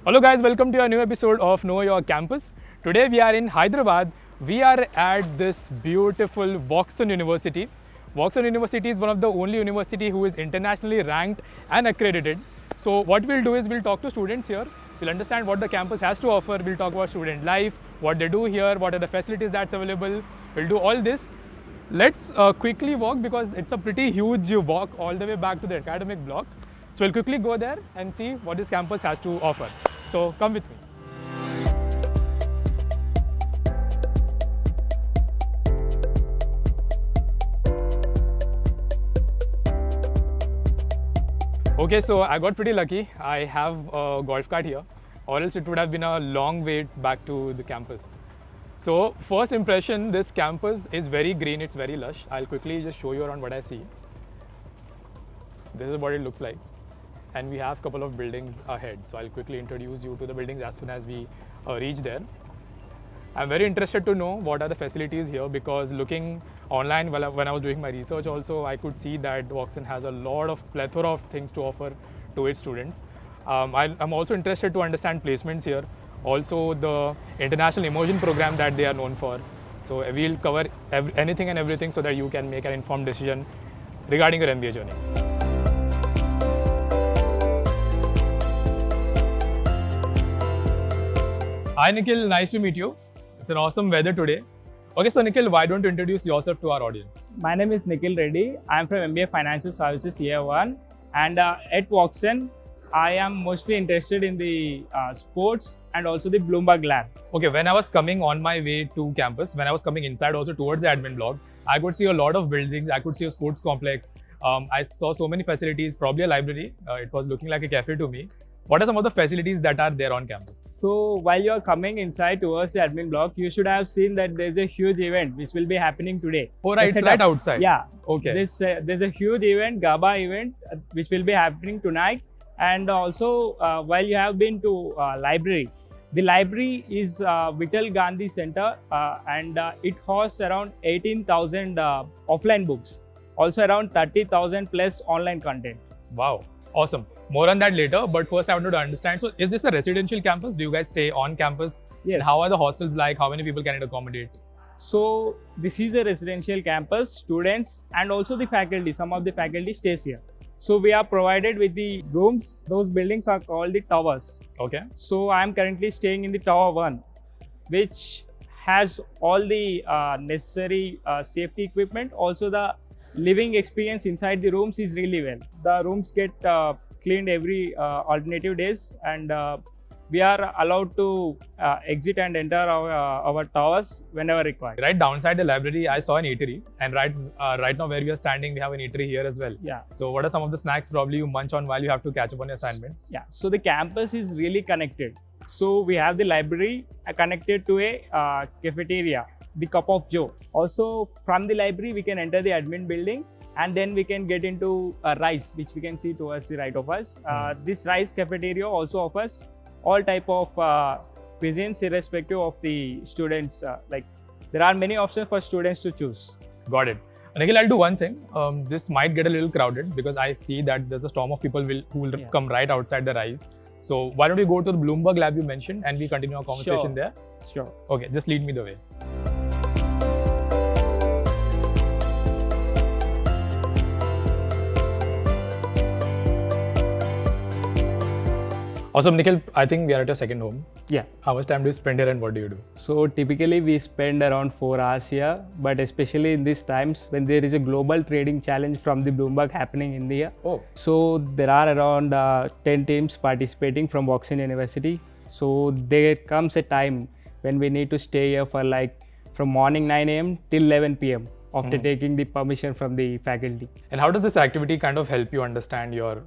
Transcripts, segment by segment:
Hello guys, welcome to a new episode of Know Your Campus. Today we are in Hyderabad. We are at this beautiful Woxsen University. Woxsen University is one of the only university who is internationally ranked and accredited. So what we'll do is we'll talk to students here. We'll understand what the campus has to offer. We'll talk about student life, what they do here, what are the facilities that's available. We'll do all this. Let's quickly walk because it's a pretty huge walk all the way back to the academic block. So we'll quickly go there and see what this campus has to offer. So come with me. Okay, so I got pretty lucky. I have a golf cart here, or else it would have been a long wait back to the campus. So first impression, this campus is very green, it's very lush. I'll quickly just show you around what I see. This is what it looks like. And we have a couple of buildings ahead. So I'll quickly introduce you to the buildings as soon as we reach there. I'm very interested to know what are the facilities here because looking online when I was doing my research also, I could see that Woxsen has a lot of plethora of things to offer to its students. I'm also interested to understand placements here. Also the international immersion program that they are known for. So we'll cover anything and everything so that you can make an informed decision regarding your MBA journey. Hi Nikhil, nice to meet you. It's an awesome weather today. Okay, so Nikhil, why don't you introduce yourself to our audience? My name is Nikhil Reddy. I am from MBA Financial Services Year 1 and at Woxsen, I am mostly interested in the sports and also the Bloomberg Lab. Okay, when I was coming on my way to campus, when I was coming inside also towards the admin block, I could see a lot of buildings, I could see a sports complex. I saw so many facilities, probably a library. It was looking like a cafe to me. What are some of the facilities that are there on campus? So while you are coming inside towards the admin block, you should have seen that there's a huge event which will be happening today. Oh right, it's right outside. Yeah. Okay. There's a huge event, GABA event, which will be happening tonight. And also while you have been to library, the library is Vittal Gandhi Center and it hosts around 18,000 offline books, also around 30,000 plus online content. Wow, awesome. More on that later, but first I wanted to understand, so is this a residential campus? Do you guys stay on campus? Yes. And how are the hostels like? How many people can it accommodate? So this is a residential campus, students and also the faculty, some of the faculty stays here. So we are provided with the rooms, those buildings are called the towers. Okay. So I am currently staying in the tower 1, which has all the necessary safety equipment. Also the living experience inside the rooms is really well. The rooms get cleaned every alternative days and we are allowed to exit and enter our towers whenever required. Right downside the library, I saw an eatery, and right now where we are standing, we have an eatery here as well. Yeah. So what are some of the snacks probably you munch on while you have to catch up on your assignments? Yeah. So the campus is really connected. So we have the library connected to a cafeteria, the Cup of Joe. Also from the library, we can enter the admin building and then we can get into Rice, which we can see towards the right of us. This Rice cafeteria also offers all type of cuisines irrespective of the students. Like there are many options for students to choose. Got it. Nikhil, I'll do one thing. This might get a little crowded because I see that there's a storm of people who will come right outside the Rice. So why don't we go to the Bloomberg Lab you mentioned and we continue our conversation there? Sure. Okay, just lead me the way. Awesome, Nikhil. I think we are at your second home. Yeah. How much time do you spend here and what do you do? So typically we spend around 4 hours here, but especially in these times when there is a global trading challenge from the Bloomberg happening in India. Oh. So there are around 10 teams participating from Woxsen University. So there comes a time when we need to stay here for like from morning 9 a.m. till 11 p.m. after taking the permission from the faculty. And how does this activity kind of help you understand your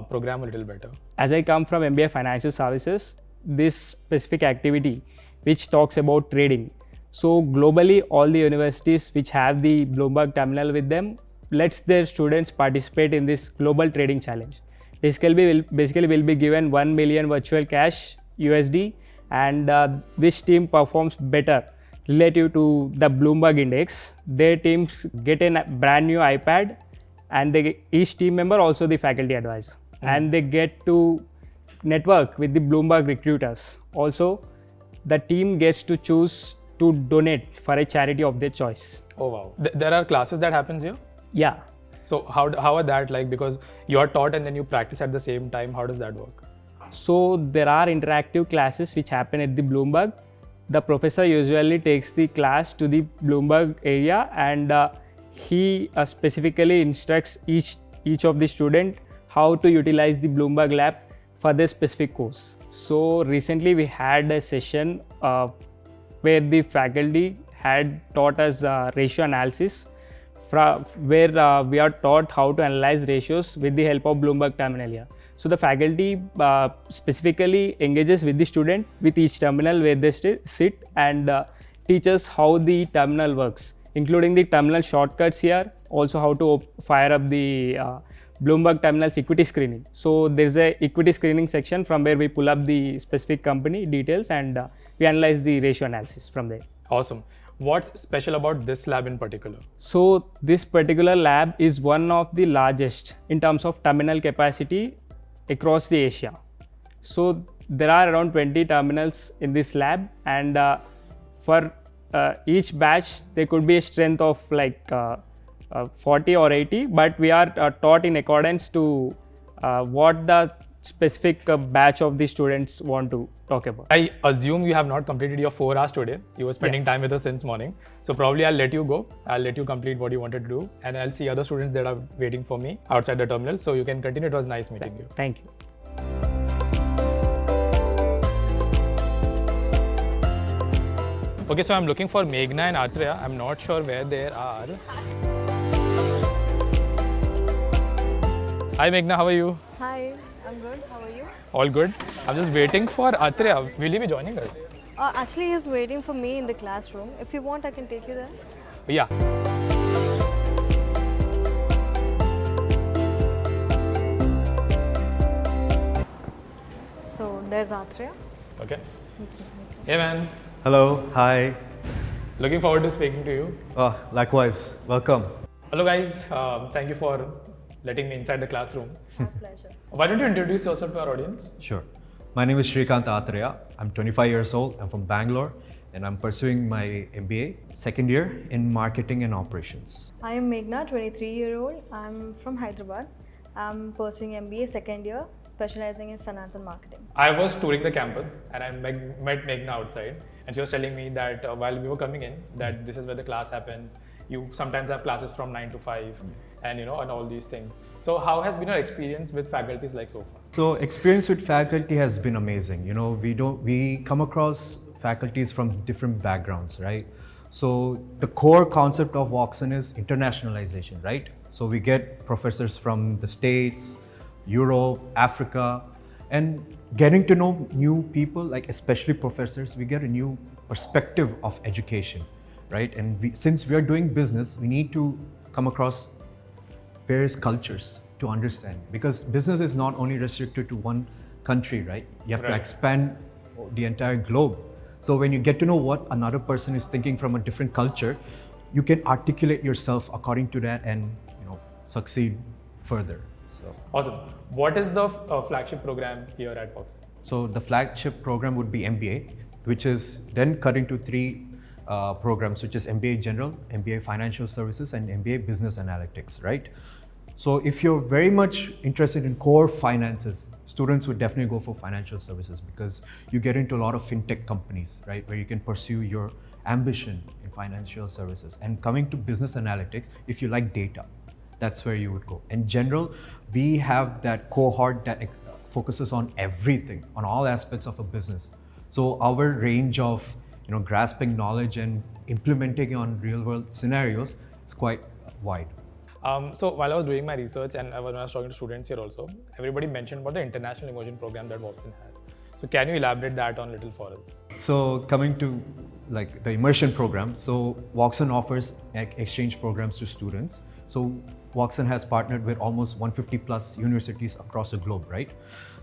program a little better? As I come from MBA Financial Services, this specific activity which talks about trading. So globally, all the universities which have the Bloomberg terminal with them lets their students participate in this global trading challenge. Basically, will be given 1 million virtual cash USD, and which team performs better relative to the Bloomberg index, their teams get a brand new iPad, and each team member also the faculty advisor, and they get to network with the Bloomberg recruiters. Also, the team gets to choose to donate for a charity of their choice. Oh wow. There are classes that happens here? Yeah. So how are that like? Because you are taught and then you practice at the same time. How does that work? So there are interactive classes which happen at the Bloomberg. The professor usually takes the class to the Bloomberg area, and he specifically instructs each of the student how to utilize the Bloomberg Lab for their specific course. So recently we had a session where the faculty had taught us ratio analysis, where we are taught how to analyze ratios with the help of Bloomberg terminalia. So the faculty specifically engages with the student with each terminal where they sit, and teaches how the terminal works, including the terminal shortcuts here, also how to fire up the Bloomberg terminal's equity screening. So there's a equity screening section from where we pull up the specific company details, and we analyze the ratio analysis from there. Awesome. What's special about this lab in particular? So this particular lab is one of the largest in terms of terminal capacity across the Asia. So there are around 20 terminals in this lab, and for each batch there could be a strength of like 40 or 80, but we are taught in accordance to what the specific batch of the students want to talk about. I assume you have not completed your 4 hours today. You were spending time with us since morning. So probably I'll let you go. I'll let you complete what you wanted to do, and I'll see other students that are waiting for me outside the terminal. So you can continue. It was nice meeting you. Thank you. Okay, so I'm looking for Meghna and Atreya. I'm not sure where they are. Hi Meghna, how are you? Hi, I'm good. How are you? All good. I'm just waiting for Atreya. Will he be joining us? Actually, he's waiting for me in the classroom. If you want, I can take you there. Yeah. So there's Atreya. Okay. Hey man. Hello, hi. Looking forward to speaking to you. Likewise, welcome. Hello guys. Thank you for letting me inside the classroom. My pleasure. Why don't you introduce yourself to our audience? Sure. My name is Shrikant Atreya. I'm 25 years old. I'm from Bangalore, and I'm pursuing my MBA, second year in marketing and operations. I am Meghna, 23-year-old. I'm from Hyderabad. I'm pursuing MBA second year, specializing in finance and marketing. I was touring the campus and I met Meghna outside, and she was telling me that while we were coming in, that this is where the class happens. You sometimes have classes from 9 to 5, and and all these things. So how has been your experience with faculties like so far? So experience with faculty has been amazing. We come across faculties from different backgrounds, right? So the core concept of Woxsen is internationalization, right? So we get professors from the States, Europe, Africa, and getting to know new people, like especially professors, we get a new perspective of education, right? And since we are doing business, we need to come across various cultures to understand, because business is not only restricted to one country, right? You have to expand the entire globe. So when you get to know what another person is thinking from a different culture, you can articulate yourself according to that and succeed further. So Awesome. What is the flagship program here at Woxsen? So the flagship program would be MBA, which is then cut into 3 programs, which is MBA General, MBA Financial Services, and MBA Business Analytics, right? So if you're very much interested in core finances, students would definitely go for financial services, because you get into a lot of fintech companies, right, where you can pursue your ambition in financial services. And coming to business analytics, if you like data, that's where you would go. In general, we have that cohort that focuses on everything, on all aspects of a business. So our range of grasping knowledge and implementing on real world scenarios is quite wide. So while I was doing my research and when I was talking to students here also, everybody mentioned about the international immersion program that Woxsen has. So can you elaborate that on a little for us? So coming to like the immersion program, so Woxsen offers exchange programs to students. So Woxsen has partnered with almost 150 plus universities across the globe, right?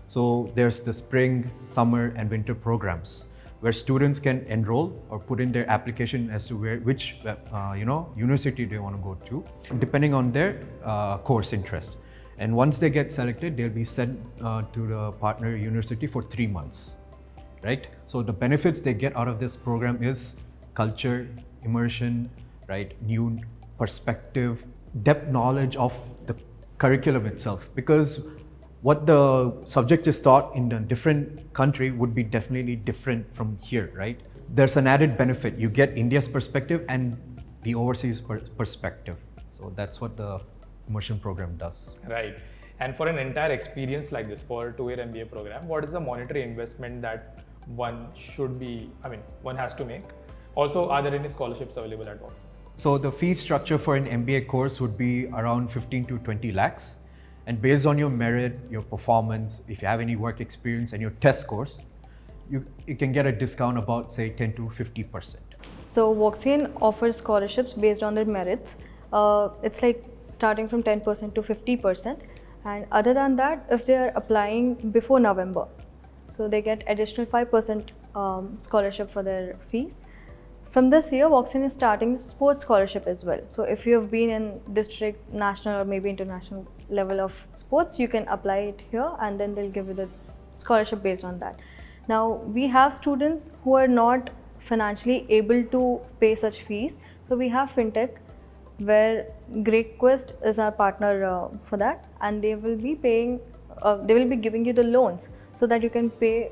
So there's the spring, summer, and winter programs where students can enroll or put in their application as to which university they want to go to, depending on their course interest. And once they get selected, they'll be sent to the partner university for 3 months, right? So the benefits they get out of this program is culture, immersion, right? New perspective, depth knowledge of the curriculum itself. Because what the subject is taught in a different country would be definitely different from here, right? There's an added benefit. You get India's perspective and the overseas perspective. So that's what the immersion program does. Right. And for an entire experience like this, for a 2-year MBA program, what is the monetary investment that one has to make? Also, are there any scholarships available at Woxsen? So the fee structure for an MBA course would be around 15 to 20 lakhs. And based on your merit, your performance, if you have any work experience and your test scores, you can get a discount about say 10 to 50%. So Woxsen offers scholarships based on their merits. It's like starting from 10% to 50%. And other than that, if they are applying before November, so they get additional 5% scholarship for their fees. From this year, Woxsen is starting sports scholarship as well. So if you have been in district, national or maybe international level of sports, you can apply it here and then they'll give you the scholarship based on that. Now, we have students who are not financially able to pay such fees. So we have FinTech, where GreatQuest is our partner for that, and they will be paying, they will be giving you the loans so that you can pay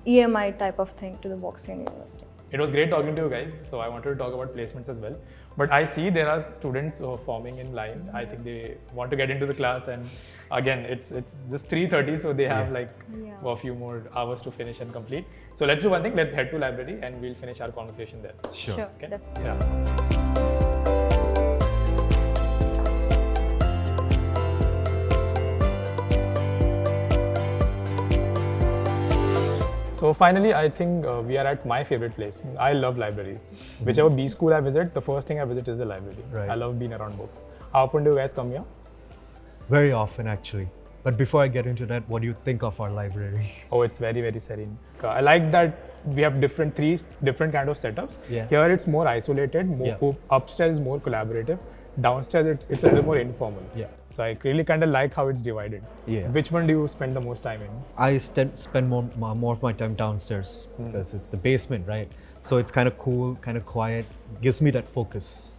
EMI type of thing to the Woxsen University. It was great talking to you guys. So I wanted to talk about placements as well. But I see there are students forming in line. I think they want to get into the class, and again, it's just 3:30, so they have a few more hours to finish and complete. So let's do one thing. Let's head to library and we'll finish our conversation there. Sure. Okay? Definitely. Yeah. So finally, I think we are at my favorite place. I love libraries. Whichever B school I visit, the first thing I visit is the library. Right. I love being around books. How often do you guys come here? Very often actually. But before I get into that, what do you think of our library? Oh, it's very, very serene. I like that we have three different kind of setups. Yeah. Here it's more isolated, upstairs is more collaborative. Downstairs it's a little more informal. Yeah. So I really kind of like how it's divided. Yeah. Which one do you spend the most time in? I spend more of my time downstairs because it's the basement, right? So it's kind of cool, kind of quiet, gives me that focus.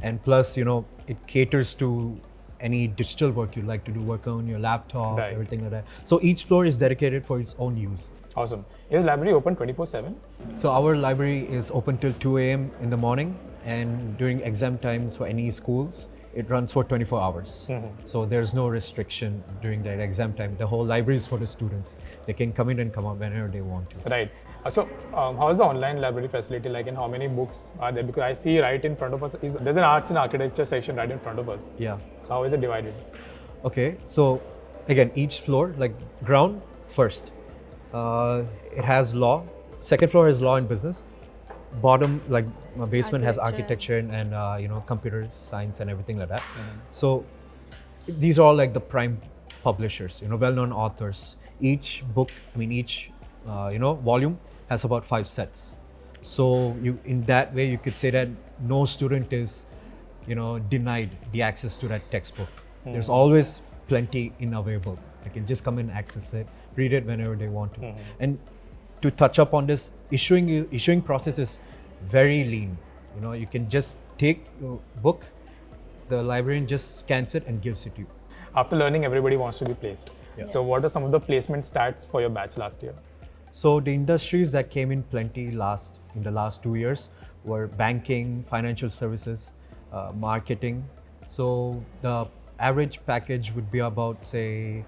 And plus, it caters to any digital work you like to do, work on your laptop, Right. everything like that. So each floor is dedicated for its own use. Awesome. Is library open 24/7? So our library is open till 2 a.m. in the morning, and during exam times for any schools, it runs for 24 hours. So there's no restriction during that exam time. The whole library is for the students. They can come in and come out whenever they want to. Right. So how is the online library facility like, and how many books are there? Because I see right in front of us, there's an arts and architecture section right in front of us. Yeah. So how is it divided? Okay, so again, each floor, like ground first, it has law. Second floor is law and business. Bottom, like my basement, has architecture and computer science and everything like that. So these are all like the prime publishers, well-known authors. Each book, each volume has about 5 sets. So in that way, you could say that no student is, denied the access to that textbook. There's always plenty available. They can just come and access it, read it whenever they want to. And to touch up on this, issuing process is very lean. You can just take your book, the librarian just scans it and gives it to you. After learning, everybody wants to be placed. Yeah. So what are some of the placement stats for your batch last year? So the industries that came in plenty in the last 2 years were banking, financial services, marketing. So the average package would be about say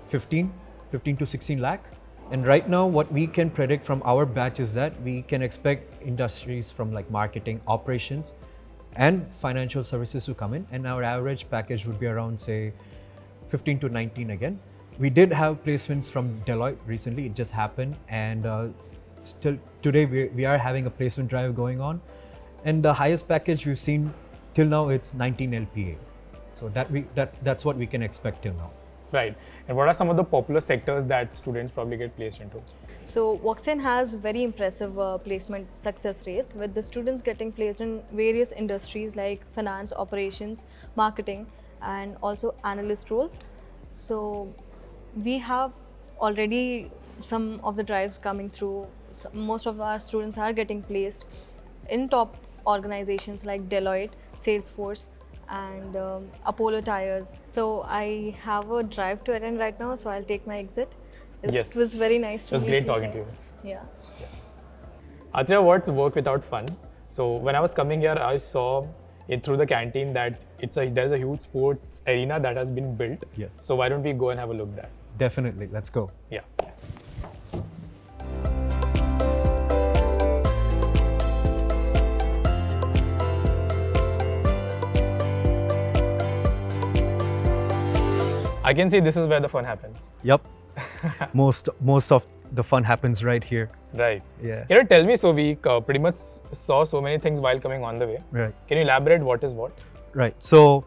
15 to 16 lakh. And right now what we can predict from our batch is that we can expect industries from like marketing, operations and financial services to come in, and our average package would be around say 15 to 19 again. We did have placements from Deloitte recently, it just happened, and still today we are having a placement drive going on, and the highest package we've seen till now, it's 19 LPA. So that's what we can expect till now. Right. And what are some of the popular sectors that students probably get placed into? So Woxsen has very impressive placement success rates, with the students getting placed in various industries like finance, operations, marketing, and also analyst roles. So we have already some of the drives coming through. Most of our students are getting placed in top organizations like Deloitte, Salesforce, and Apollo Tires. So I have a drive to attend right now, so I'll take my exit. Yes. It was very nice to It was meet great you. talking Sai. to you. Yeah. Atreya, what's work without fun? So when I was coming here, I saw it through the canteen that there's a huge sports arena that has been built. Yes. So why don't we go and have a look there? Definitely. Let's go. Yeah. I can see this is where the fun happens. Yep. most of the fun happens right here. Right. Yeah. Can you tell me, so we pretty much saw so many things while coming on the way. Right. Can you elaborate what is what? Right. So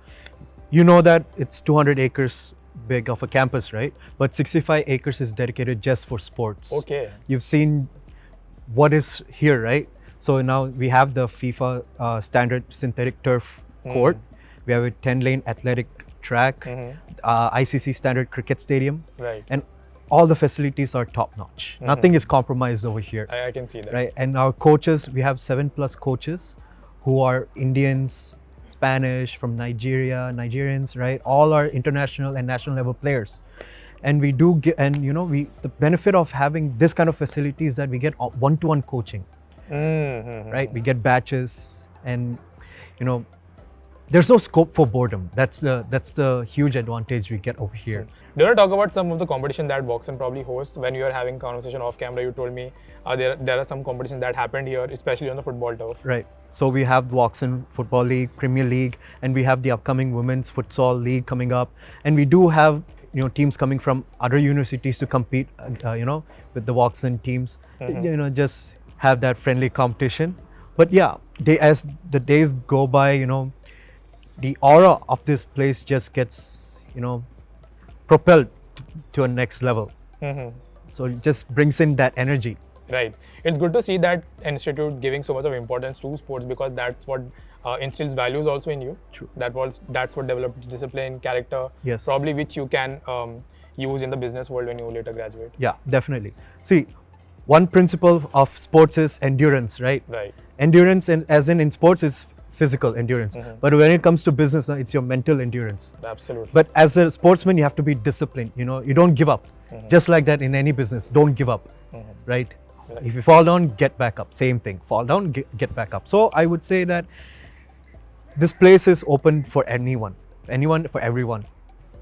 you know that it's 200 acres big of a campus, right? But 65 acres is dedicated just for sports. Okay. You've seen what is here, right? So now we have the FIFA-standard synthetic turf court. We have a 10-lane athletic track, ICC standard cricket stadium, Right. and all the facilities are top-notch. Nothing is compromised over here, I can see that. right? And our coaches, we have 7+ coaches who are Indians, Spanish, from Nigeria, Nigerians, right? All are international and national level players. And we do get, and you know, the benefit of having this kind of facility is that we get one-to-one coaching, right? We get batches, and you know, there's no scope for boredom. That's the huge advantage we get over here. Do you want to talk about some of the competition that Woxsen probably hosts? When you were having conversation off camera, you told me there are some competitions that happened here, especially on the football turf. Right. So we have Woxsen Football League, Premier League, and we have the upcoming Women's Futsal League coming up. And we do have, you know, teams coming from other universities to compete, you know, with the Woxsen teams. You know, just have that friendly competition. But yeah, as the days go by, you know, the aura of this place just gets, you know, propelled to a next level. So it just brings in that energy. Right. It's good to see that institute giving so much of importance to sports, because that's what instills values also in you. True. That's what develops discipline, character. Yes. Probably which you can use in the business world when you later graduate. Yeah, definitely. See, one principle of sports is endurance, right? Right. Endurance, and as in sports, is physical endurance. But when it comes to business, it's your mental endurance. Absolutely. But as a sportsman, you have to be disciplined. You know, you don't give up. Just like that in any business, don't give up, right? If you fall down, get back up. Same thing. Fall down, get back up. So I would say that this place is open for anyone, for everyone.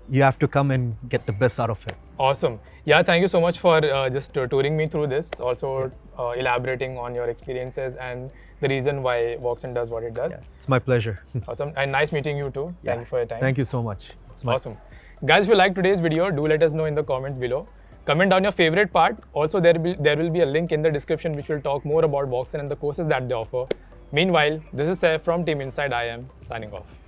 You have to come and get the best out of it. Awesome. Yeah, thank you so much for just touring me through this. Also elaborating on your experiences and the reason why Woxsen does what it does. Yeah, it's my pleasure. Awesome. And nice meeting you too. Yeah. Thank you for your time. Thank you so much. It's my Awesome. Guys, if you liked today's video, do let us know in the comments below. Comment down your favorite part. Also, there will be a link in the description which will talk more about Woxsen and the courses that they offer. Meanwhile, this is Saif from Team Inside. I am signing off.